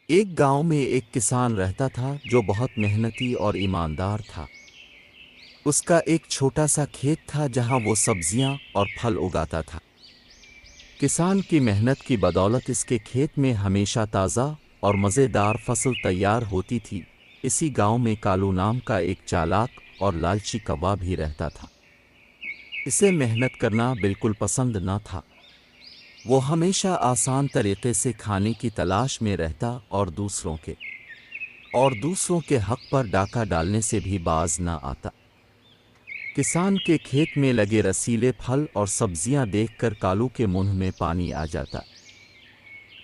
ایک گاؤں میں ایک کسان رہتا تھا جو بہت محنتی اور ایماندار تھا۔ اس کا ایک چھوٹا سا کھیت تھا جہاں وہ سبزیاں اور پھل اگاتا تھا۔ کسان کی محنت کی بدولت اس کے کھیت میں ہمیشہ تازہ اور مزیدار فصل تیار ہوتی تھی۔ اسی گاؤں میں کالو نام کا ایک چالاک اور لالچی کوا بھی رہتا تھا۔ اسے محنت کرنا بالکل پسند نہ تھا۔ وہ ہمیشہ آسان طریقے سے کھانے کی تلاش میں رہتا اور دوسروں کے حق پر ڈاکہ ڈالنے سے بھی باز نہ آتا۔ کسان کے کھیت میں لگے رسیلے پھل اور سبزیاں دیکھ کر کالو کے منہ میں پانی آ جاتا۔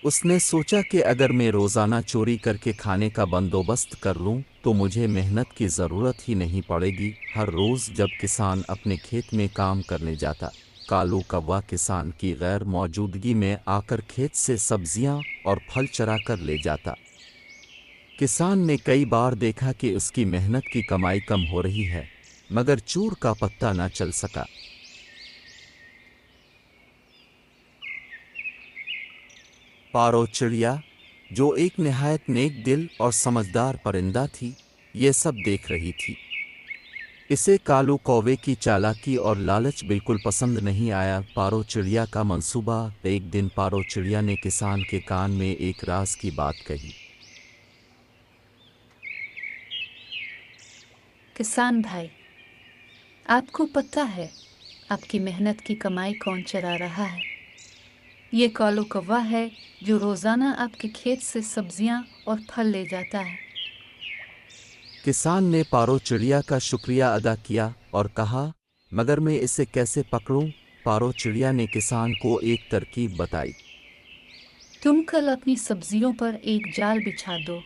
اس نے سوچا کہ اگر میں روزانہ چوری کر کے کھانے کا بندوبست کر لوں تو مجھے محنت کی ضرورت ہی نہیں پڑے گی۔ ہر روز جب کسان اپنے کھیت میں کام کرنے جاتا، کالو کوا کسان کی غیر موجودگی میں آ کر کھیت سے سبزیاں اور پھل چرا کر لے جاتا۔ کسان نے کئی بار دیکھا کہ اس کی محنت کی کمائی کم ہو رہی ہے، مگر چور کا پتہ نہ چل سکا۔ پارو چڑیا، جو ایک نہایت نیک دل اور سمجھدار پرندہ تھی، یہ سب دیکھ رہی تھی۔ اسے کالو کوے کی چالاکی اور لالچ بالکل پسند نہیں آیا۔ پارو چڑیا کا منصوبہ۔ ایک دن پارو چڑیا نے کسان کے کان میں ایک راز کی بات کہی۔ کسان بھائی، آپ کو پتہ ہے آپ کی محنت کی کمائی کون چرا رہا ہے؟ یہ کالو کوا ہے جو روزانہ آپ کے کھیت سے سبزیاں اور پھل لے جاتا ہے۔ کسان نے پارو چڑیا کا شکریہ ادا کیا اور کہا، مگر میں اسے کیسے پکڑوں؟ پارو چڑیا نے کسان کو ایک ترکیب بتائی۔ تم کل اپنی سبزیوں پر ایک جال بچھا دو،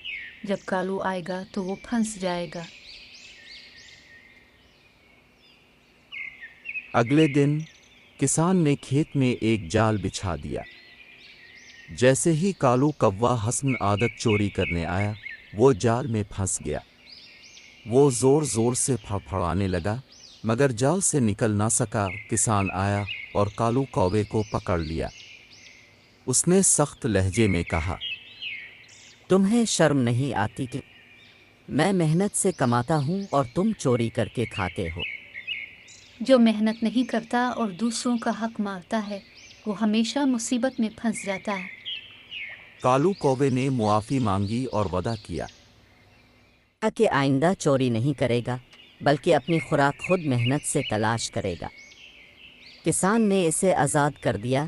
جب کالو آئے گا تو وہ پھنس جائے گا۔ اگلے دن کسان نے کھیت میں ایک جال بچھا دیا۔ جیسے ہی کالو کوا حسن عادت چوری کرنے آیا، وہ جال میں پھنس گیا۔ وہ زور زور سے پھڑپھڑانے لگا، مگر جال سے نکل نہ سکا۔ کسان آیا اور کالو کوے کو پکڑ لیا۔ اس نے سخت لہجے میں کہا، تمہیں شرم نہیں آتی کہ میں محنت سے کماتا ہوں اور تم چوری کر کے کھاتے ہو؟ جو محنت نہیں کرتا اور دوسروں کا حق مارتا ہے، وہ ہمیشہ مصیبت میں پھنس جاتا ہے۔ کالو کوے نے معافی مانگی اور وعدہ کیا کہ آئندہ چوری نہیں کرے گا، بلکہ اپنی خوراک خود محنت سے تلاش کرے گا۔ کسان نے اسے آزاد کر دیا،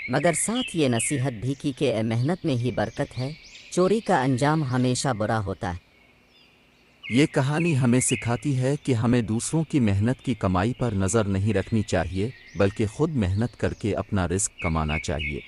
مگر ساتھ یہ نصیحت بھی کی کہ محنت میں ہی برکت ہے، چوری کا انجام ہمیشہ برا ہوتا ہے۔ یہ کہانی ہمیں سکھاتی ہے کہ ہمیں دوسروں کی محنت کی کمائی پر نظر نہیں رکھنی چاہیے، بلکہ خود محنت کر کے اپنا رزق کمانا چاہیے۔